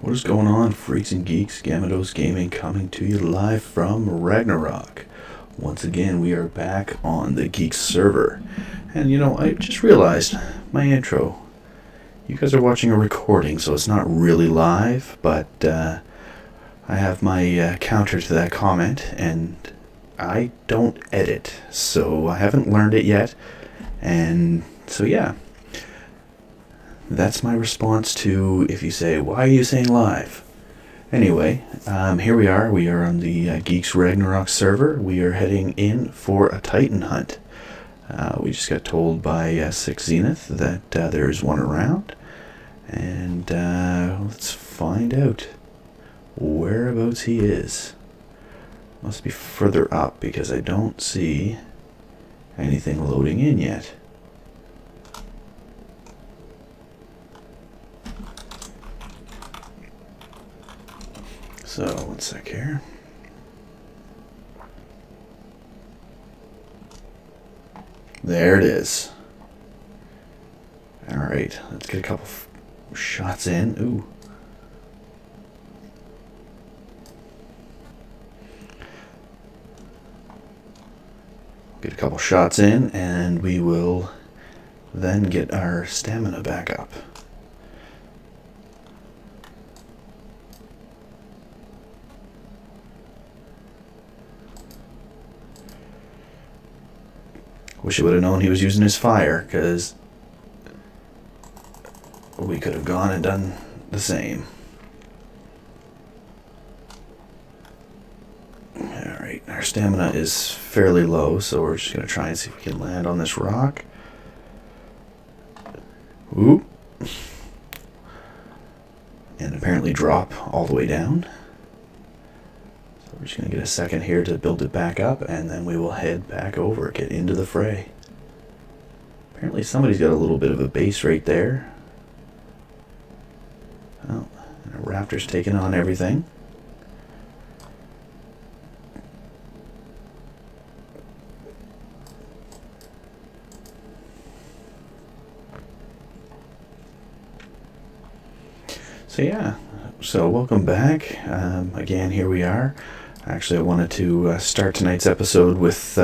What is going on, freaks and geeks? GammaDose Gaming coming to you live from Ragnarok. Once again, we are back on the Geeks server. And I just realized my intro. You guys are watching a recording, so it's not really live, but I have my counter to that comment, and I don't edit, so I haven't learned it yet. And so, yeah. That's my response to if you say, why are you saying live? Anyway, here we are. We are on the Geeks Ragnarok server. We are heading in for a Titan hunt. We just got told by Six Zenith that there is one around. And let's find out whereabouts he is. Must be further up because I don't see anything loading in yet. So, one sec here. There it is. Alright, let's get a couple shots in. Ooh. Get a couple shots in, and we will then get our stamina back up. Wish I would have known he was using his fire, because we could have gone and done the same. Alright, our stamina is fairly low, so we're just going to try and see if we can land on this rock. Oop. And apparently drop all the way down. We're just going to get a second here to build it back up, and then we will head back over, get into the fray. Apparently somebody's got a little bit of a base right there. Oh, and a raptor's taking on everything. So yeah, so welcome back. Again, here we are. Actually, I wanted to start tonight's episode with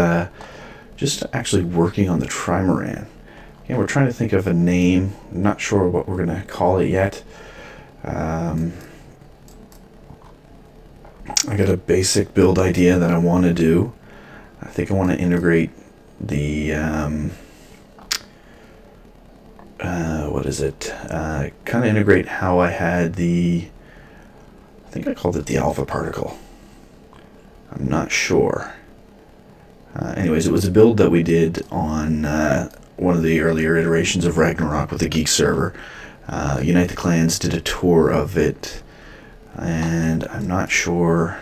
just actually working on the trimaran. Again, we're trying to think of a name. I'm not sure what we're going to call it yet. I got a basic build idea that I want to do. I think I want to integrate the what is it? Kind of integrate how I had the, I think I called it the alpha particle. I'm not sure. Anyways, it was a build that we did on one of the earlier iterations of Ragnarok with the Geeks server. Unite the Clans did a tour of it, and I'm not sure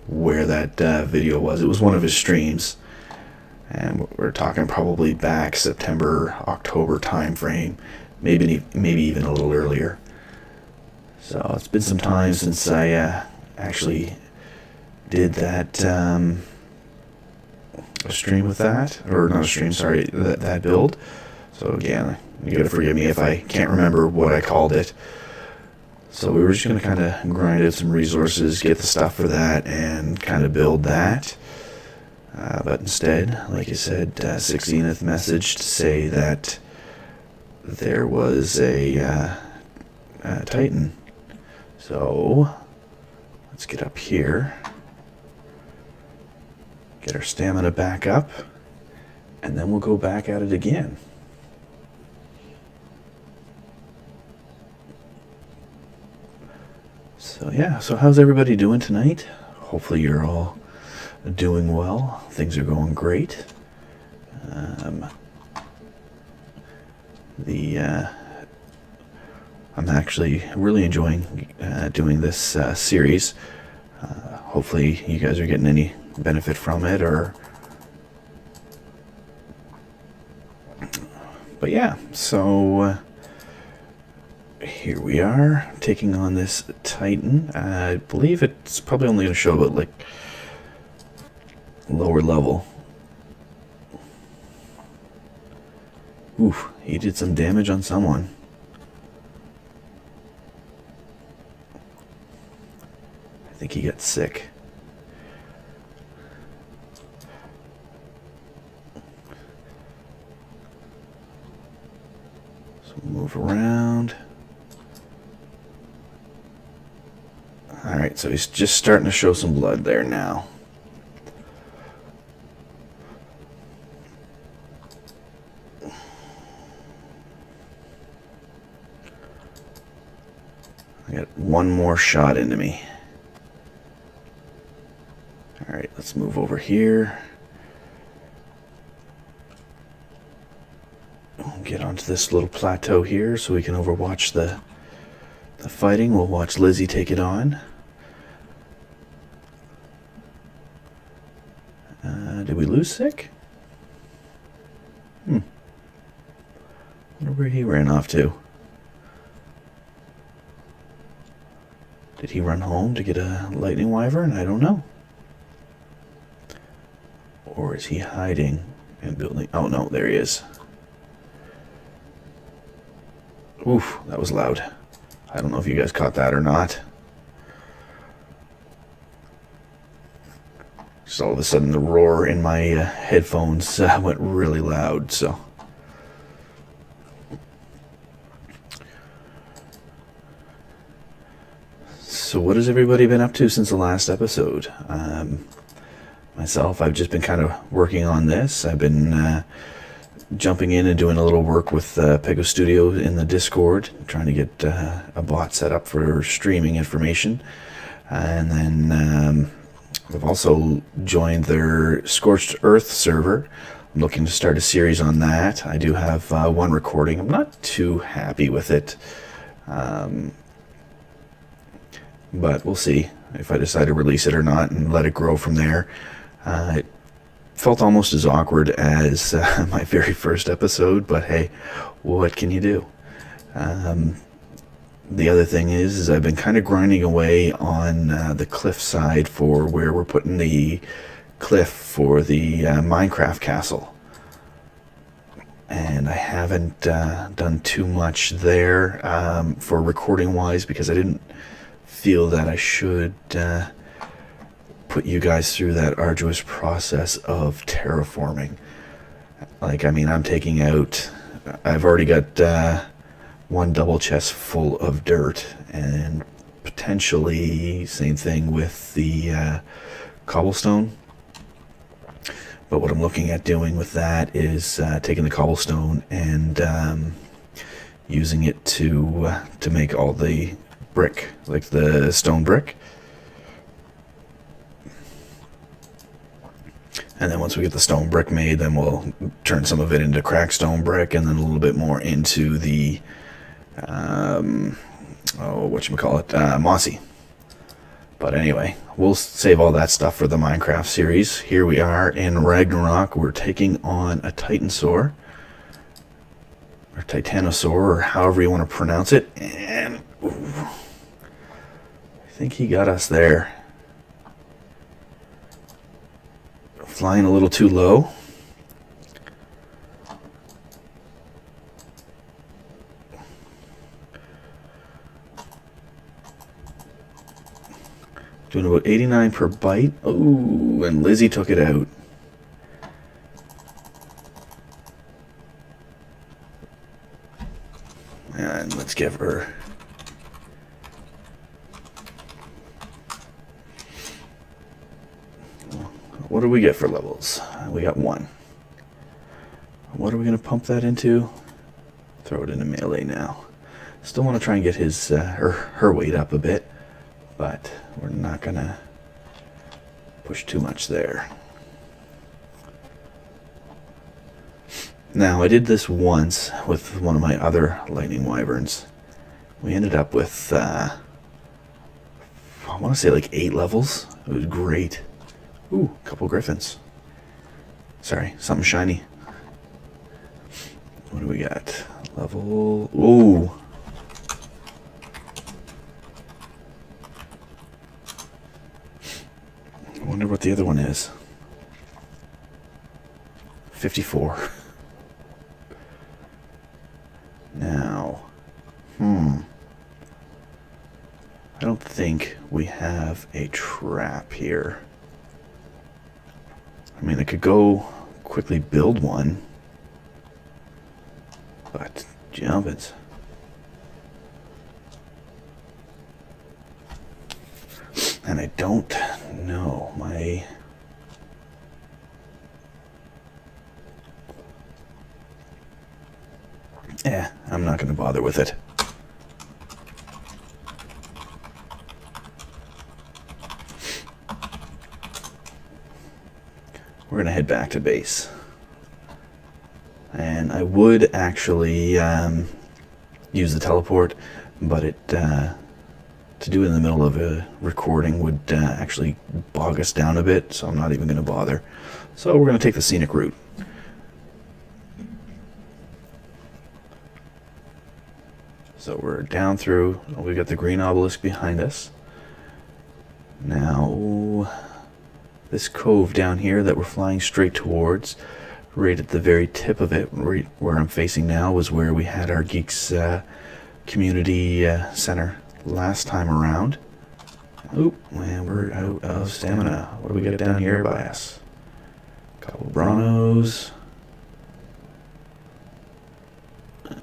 where that video was. It was one of his streams, and we're talking probably back September, October time frame, maybe even a little earlier. So it's been some time since I actually did that a stream with that, or not a stream, sorry, that build. So again, you gotta forgive me if I can't remember what I called it. So we were just gonna kind of grind out some resources, get the stuff for that, and kind of build that. But instead, like I said, Six Zenith messaged to say that there was a Titan. So let's get up here. Get our stamina back up, and then we'll go back at it again. So yeah, so how's everybody doing tonight? Hopefully you're all doing well. Things are going great. I'm actually really enjoying doing this series. Hopefully you guys are getting any benefit from it, but yeah, so here we are taking on this Titan. I believe it's probably only going to show about like lower level. Oof, he did some damage on someone. think he got sick. So move around. Alright, so he's just starting to show some blood there now. I got one more shot into me. Alright, let's move over here. We'll get onto this little plateau here so we can overwatch the fighting. We'll watch Lizzie take it on. Did we lose Sick? Wonder where he ran off to. Did he run home to get a lightning wyvern? I don't know. Or is he hiding and building? Oh no, there he is. Oof, that was loud. I don't know if you guys caught that or not. Just all of a sudden the roar in my headphones went really loud, so. So what has everybody been up to since the last episode? Myself, I've just been kind of working on this. I've been jumping in and doing a little work with Pego Studio in the Discord, trying to get a bot set up for streaming information. And then I've also joined their Scorched Earth server. I'm looking to start a series on that. I do have one recording. I'm not too happy with it. But we'll see if I decide to release it or not and let it grow from there. It felt almost as awkward as my very first episode, but hey, what can you do? The other thing is I've been kind of grinding away on the cliff side for where we're putting the cliff for the Minecraft castle. And I haven't done too much there for recording wise because I didn't feel that I should put you guys through that arduous process of terraforming. Like, I mean, I'm taking out, I've already got one double chest full of dirt, and potentially same thing with the cobblestone. But what I'm looking at doing with that is taking the cobblestone and using it to make all the brick, like the stone brick. And then once we get the stone brick made, then we'll turn some of it into cracked stone brick, and then a little bit more into the mossy. But anyway, we'll save all that stuff for the Minecraft series. Here we are in Ragnarok. We're taking on a Titanosaur, or Titanosaur, or however you want to pronounce it. And ooh, I think he got us there. Flying a little too low. Doing about 89 per bite. Ooh, and Lizzie took it out. And let's give her... What do we get for levels? We got 1. What are we going to pump that into? Throw it into melee now. Still want to try and get his her weight up a bit, but we're not going to push too much there. Now, I did this once with one of my other lightning wyverns. We ended up with, I want to say like 8 levels. It was great. Ooh, a couple griffins. Sorry, something shiny. What do we got? Level... Ooh! I wonder what the other one is. 54. Now... I don't think we have a trap here. I mean, I could go quickly build one, but jumpins. And I don't know my... I'm not going to bother with it. We're going to head back to base. And I would actually use the teleport, but to do it in the middle of a recording would actually bog us down a bit, so I'm not even going to bother. So we're going to take the scenic route. So we're down through, we've got the green obelisk behind us. Now, this cove down here that we're flying straight towards, right at the very tip of it, right where I'm facing now, was where we had our Geeks community center last time around. Oop, man, we're out of stamina. What do we got down here by us? A couple Bronos.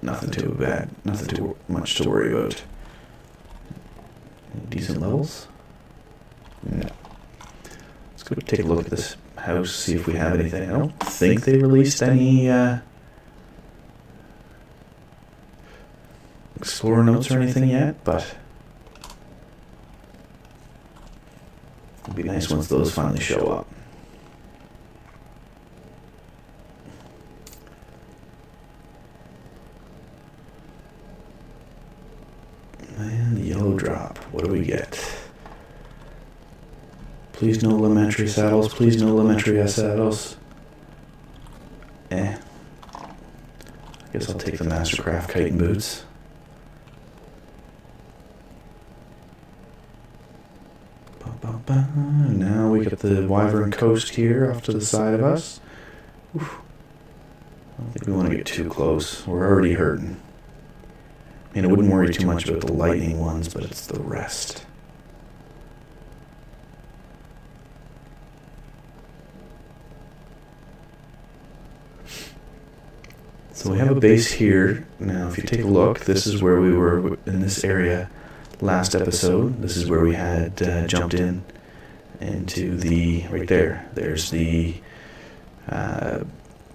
Nothing too bad. Nothing too much to worry about. Any decent levels? No. Let's go take a look at this house, see if we have anything. I don't think they released any Explorer notes or anything yet, but it'd be nice once those finally show up. And the yellow drop. What do we get? Please no elementary saddles. Please no elementary saddles. I guess I'll take the Mastercraft chitin boots. Now we got the Wyvern Coast here off to the side of us. Oof. I don't think we want to get too close. We're already hurting. I mean, I wouldn't worry too much about the lightning ones, but it's the rest. So we have a base here. Now, if you take a look, this is where we were in this area last episode. This is where we had jumped into the, right there. There's the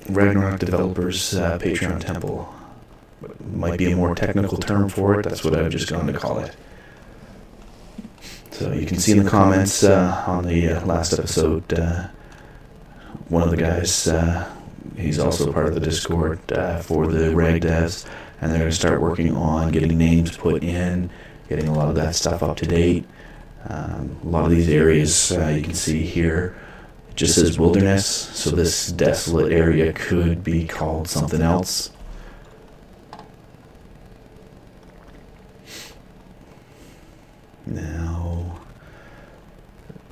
Ragnarok developers Patreon temple. Might be a more technical term for it. That's what I've just gone to call it. So you can see in the comments on the last episode, one of the guys, he's also part of the Discord for the Rag devs, and they're going to start working on getting names put in, getting a lot of that stuff up to date. A lot of these areas you can see here, it just says wilderness, so this desolate area could be called something else. Now,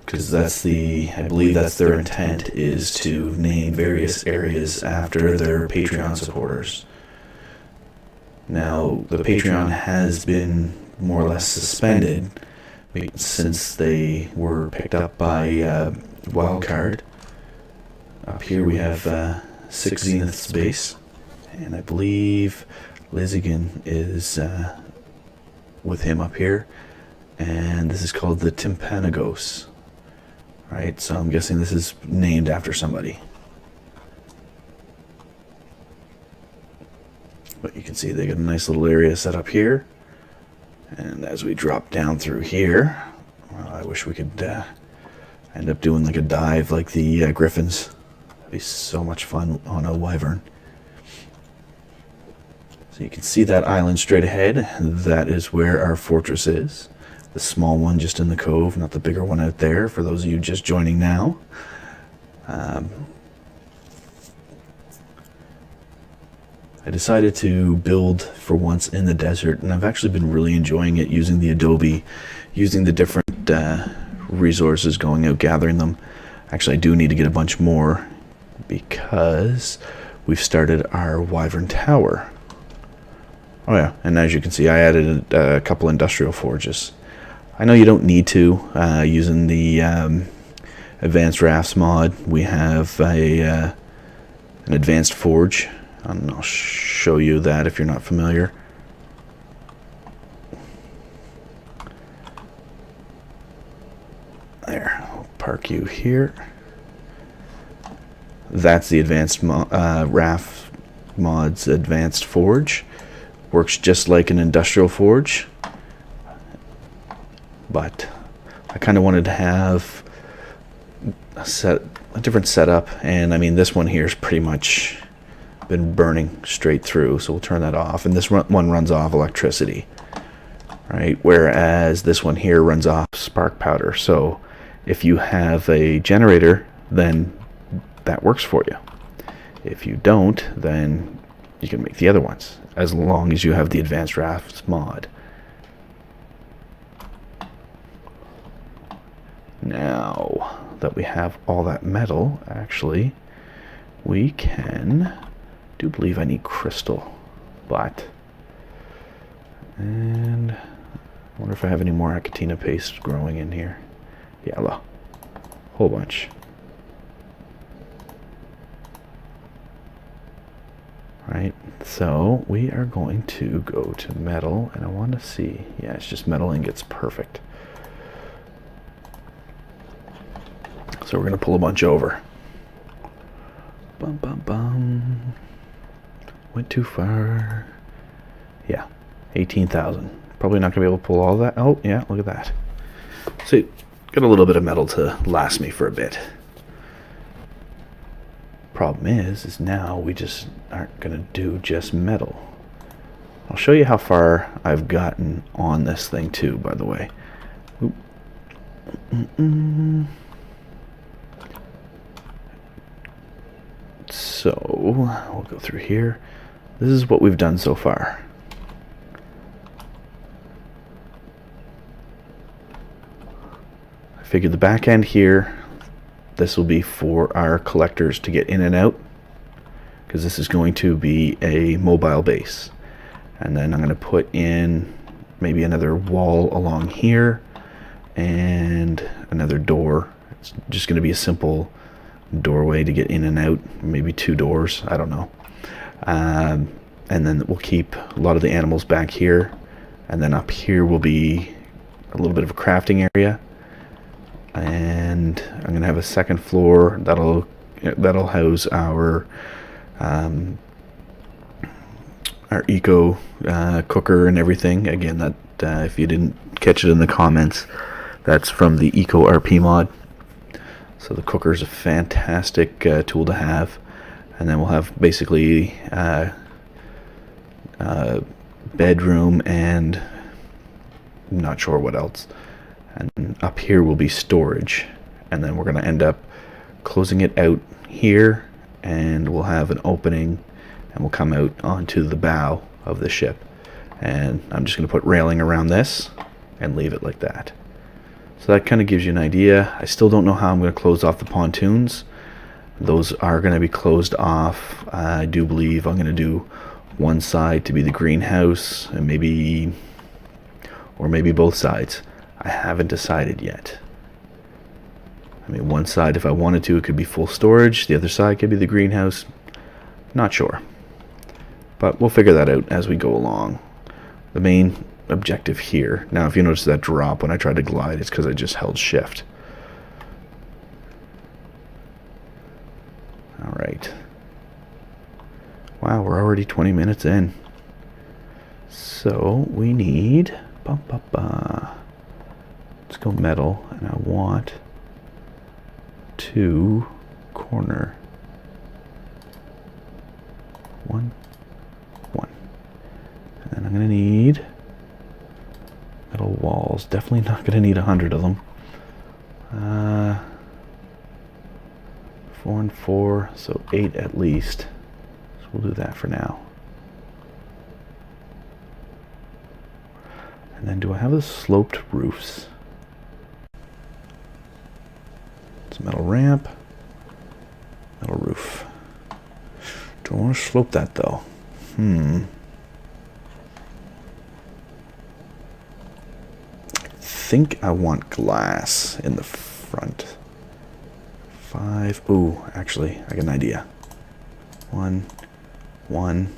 because that's I believe that's their intent, is to name various areas after their Patreon supporters. Now, the Patreon has been more or less suspended since they were picked up by Wildcard. Up here we have 6 Zenith's base, and I believe Lizigan is with him up here. And this is called the Titanosaur, right? So I'm guessing this is named after somebody. But you can see they got a nice little area set up here. And as we drop down through here, well, I wish we could end up doing like a dive like the Griffins. That'd be so much fun on a Wyvern. So you can see that island straight ahead. That is where our fortress is. The small one just in the cove, not the bigger one out there, for those of you just joining now. I decided to build for once in the desert, and I've actually been really enjoying it, using the Adobe, using the different resources, going out, gathering them. Actually, I do need to get a bunch more, because we've started our Wyvern Tower. Oh yeah, and as you can see, I added a couple industrial forges. I know you don't need to using the Advanced Rafts mod. We have an Advanced Forge, and I'll show you that if you're not familiar. There, I'll park you here. That's the Advanced Raft mod's Advanced Forge. Works just like an Industrial Forge, but I kind of wanted to have a different setup, and I mean this one here is pretty much been burning straight through, so we'll turn that off, and this one runs off electricity, right, whereas this one here runs off spark powder. So if you have a generator, then that works for you. If you don't, then you can make the other ones, as long as you have the Advanced Rafts mod. Now that we have all that metal, actually, we can... I do believe I need crystal, but... And... I wonder if I have any more Achatina paste growing in here. Yeah, look. Whole bunch. Right, so we are going to go to metal, and I want to see... Yeah, it's just metal ingots. Perfect. So we're going to pull a bunch over. Bum, bum, bum. Went too far. Yeah, 18,000. Probably not going to be able to pull all that. Oh, yeah, look at that. So, got a little bit of metal to last me for a bit. Problem is now we just aren't going to do just metal. I'll show you how far I've gotten on this thing too, by the way. Oop. So we'll go through here. This is what we've done so far. I figured the back end here, this will be for our collectors to get in and out, because this is going to be a mobile base. And then I'm going to put in maybe another wall along here and another door. It's just going to be a simple doorway to get in and out, maybe 2 doors, I don't know. And then we'll keep a lot of the animals back here, and then up here will be a little bit of a crafting area, and I'm gonna have a second floor that'll house our eco cooker and everything. Again, that if you didn't catch it in the comments, that's from the Eco RP mod. So the cooker is a fantastic tool to have, and then we'll have basically bedroom and I'm not sure what else. And up here will be storage, and then we're going to end up closing it out here, and we'll have an opening, and we'll come out onto the bow of the ship. And I'm just going to put railing around this and leave it like that. So that kind of gives you an idea. I still don't know how I'm going to close off the pontoons. Those are going to be closed off. I do believe I'm going to do one side to be the greenhouse, and maybe both sides. I haven't decided yet. I mean, one side, if I wanted to, it could be full storage. The other side could be the greenhouse. Not sure. But we'll figure that out as we go along. The main objective here. Now, if you notice that drop when I tried to glide, it's because I just held shift. Alright. Wow, we're already 20 minutes in. So, we need... Let's go metal, and I want 2 corner. 1, 1. And then I'm going to need metal walls. Definitely not going to need 100 of them. 4 and 4, so 8 at least. So we'll do that for now. And then do I have the sloped roofs? It's a metal ramp, metal roof. Do I want to slope that though? I think I want glass in the front. 5. Ooh, actually, I got an idea. 1, 1.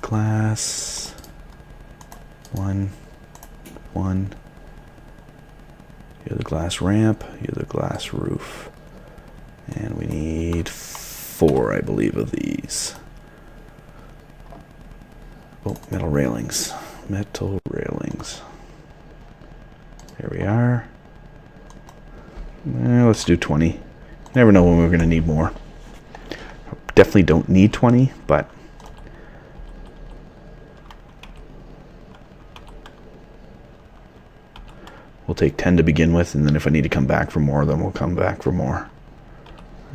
Glass. 1, 1. You're the glass ramp. You're the glass roof. And we need 4, I believe, of these. Oh, metal railings. Metal railings. There we are. Let's do 20. You never know when we're going to need more. Definitely don't need 20, but we'll take 10 to begin with, and then if I need to come back for more, then we'll come back for more.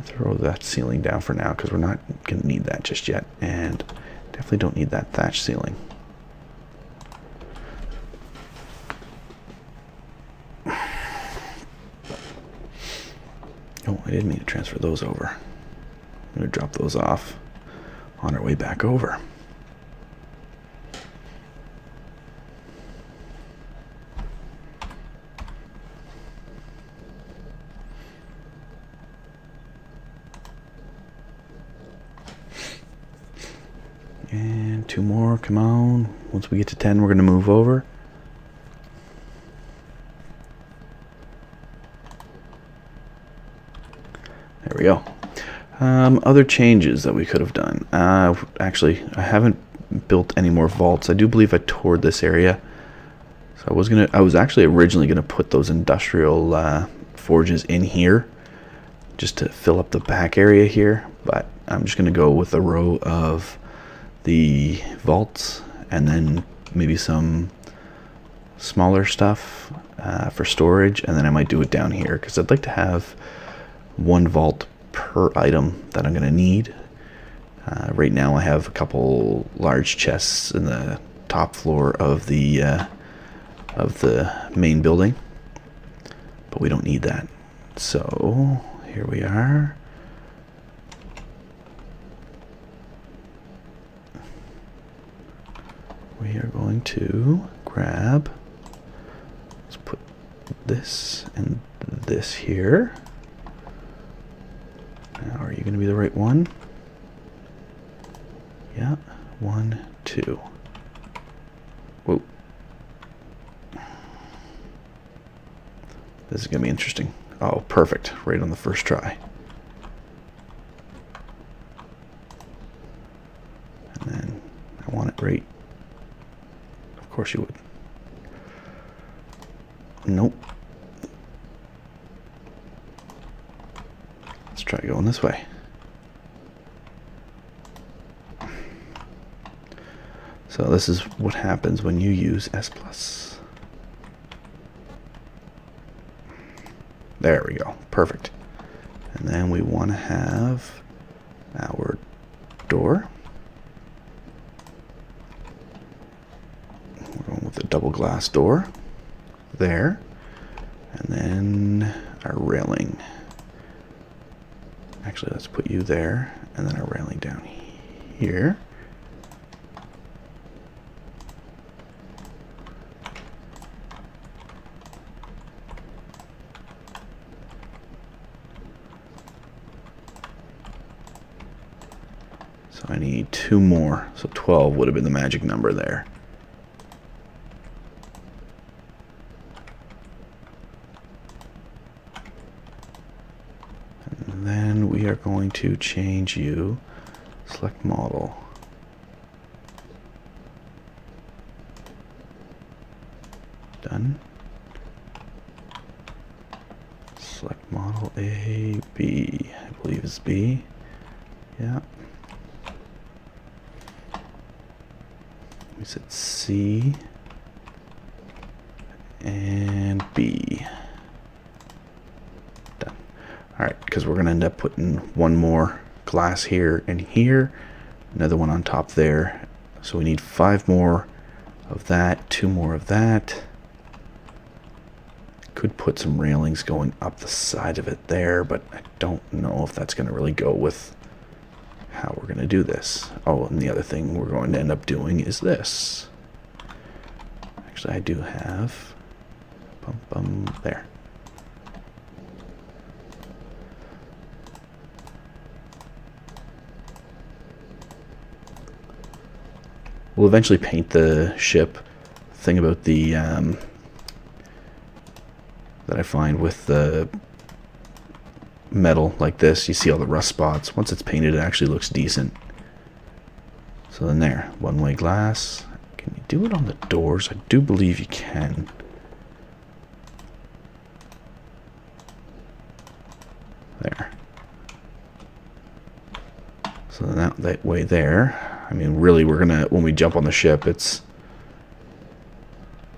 Throw that ceiling down for now, because we're not going to need that just yet, and definitely don't need that thatch ceiling. Oh, I didn't mean to transfer those over. I'm going to drop those off on our way back over. And 2 more, come on. Once we get to 10, we're going to move over. There we go. Other changes that we could have done. Actually, I haven't built any more vaults. I do believe I toured this area. So I was actually originally gonna put those industrial forges in here, just to fill up the back area here. But I'm just gonna go with a row of the vaults, and then maybe some smaller stuff for storage, and then I might do it down here because I'd like to have 1 vault per item that I'm going to need. Right now I have a couple large chests in the top floor of the main building, but we don't need that. So here we are. We are going to grab, let's put this and this here. Now, are you going to be the right one? Yeah, 1, 2. Whoa. This is going to be interesting. Oh, perfect. Right on the first try. And then I want it right. Of course you would. Nope. Let's try going this way. So this is what happens when you use S+. There we go. Perfect. And then we want to have our door. We're going with a double glass door there. And then our railing. Actually, let's put you there, and then our railing down here. So I need 2 more, so 12 would have been the magic number there. And then we are going to change you, select model. Done. Select model A, B, I believe it's B. Yeah. We said C and B. Done. Alright, because we're going to end up putting 1 more glass here and here, another one on top there. So we need 5 more of that, 2 more of that. Could put some railings going up the side of it there, but I don't know if that's going to really go with how we're going to do this. Oh, and the other thing we're going to end up doing is this. Actually, I do have... there. We'll eventually paint the ship. Thing about the that I find with the metal like this, you see all the rust spots. Once it's painted, it actually looks decent. So then there, one-way glass. Can you do it on the doors? I do believe you can. There. So then that way there. I mean, really, we're gonna, when we jump on the ship, it's,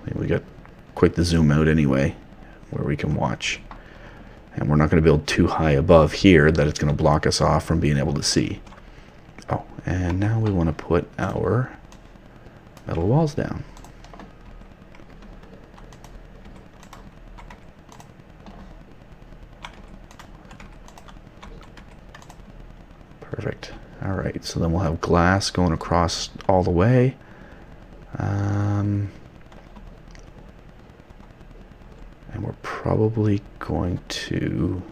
I mean, we got quite the zoom out anyway, where we can watch. And we're not going to build too high above here that it's going to block us off from being able to see. Oh, and now we want to put our metal walls down. Perfect. All right, so then we'll have glass going across all the way. And we're probably going to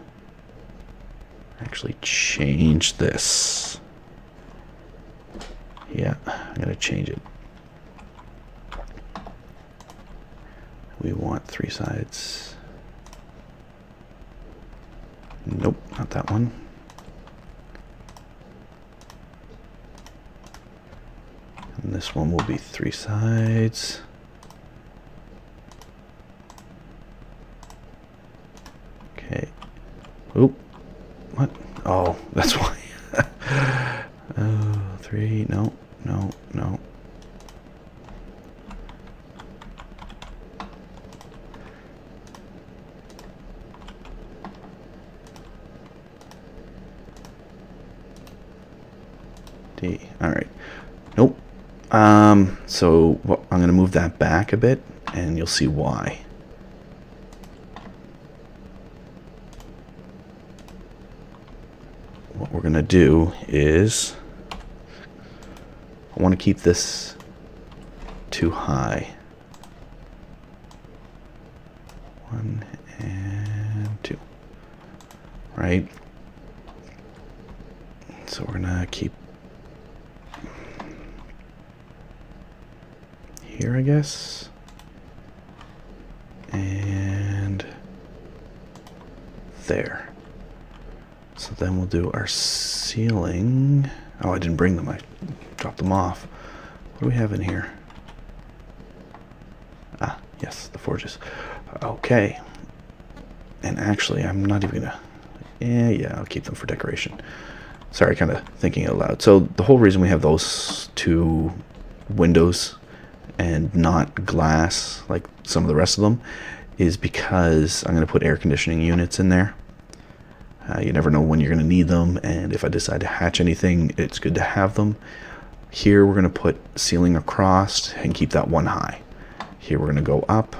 actually change this. Yeah, I'm going to change it. We want 3 sides. Nope, not that one. And this one will be 3 sides. Okay. Oop. What? Oh, that's why. Oh, 3. No, no, no. D. All right. Nope. So I'm going to move that back a bit, and you'll see why. What we're going to do is, I want to keep this too high. 1 and 2. Right? So we're going to keep here, I guess, and there. So then we'll do our ceiling. Oh, I didn't bring them. I dropped them off. What do we have in here? Ah, yes, the forges. Okay. And actually, I'm not even gonna... Yeah, I'll keep them for decoration. Sorry, kind of thinking out loud. So the whole reason we have those 2 windows and not glass like some of the rest of them is because I'm going to put air conditioning units in there. You never know when you're going to need them, and if I decide to hatch anything, it's good to have them. Here we're going to put ceiling across and keep that 1 high. Here we're going to go up.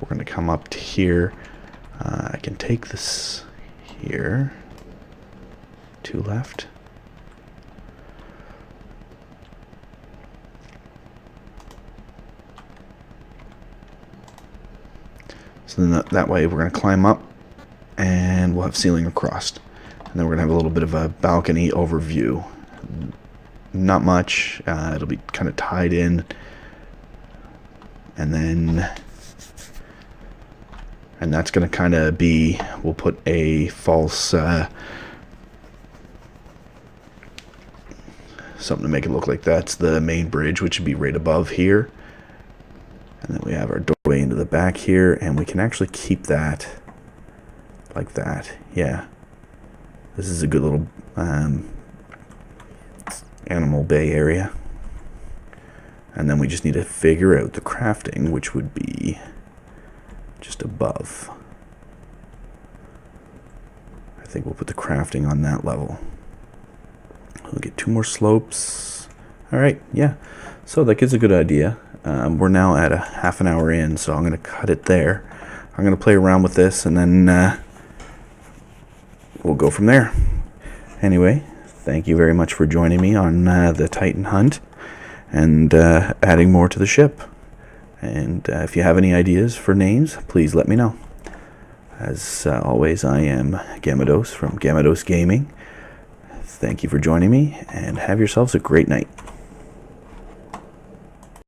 We're going to come up to here. I can take this here. 2 left. So then that way we're going to climb up and we'll have ceiling across. And then we're going to have a little bit of a balcony overview. Not much. It'll be kind of tied in. And then... And that's going to kind of be... We'll put a false... something to make it look like that's the main bridge, which would be right above here. And then we have our doorway into the back here, and we can actually keep that like that. Yeah. This is a good little animal bay area. And then we just need to figure out the crafting, which would be just above. I think we'll put the crafting on that level. We'll get 2 more slopes. All right, yeah. So that gives a good idea. We're now at a half an hour in, so I'm going to cut it there. I'm going to play around with this, and then we'll go from there. Anyway, thank you very much for joining me on the Titan hunt and adding more to the ship. And if you have any ideas for names, please let me know. As always, I am GammaDose from GammaDose Gaming. Thank you for joining me, and have yourselves a great night.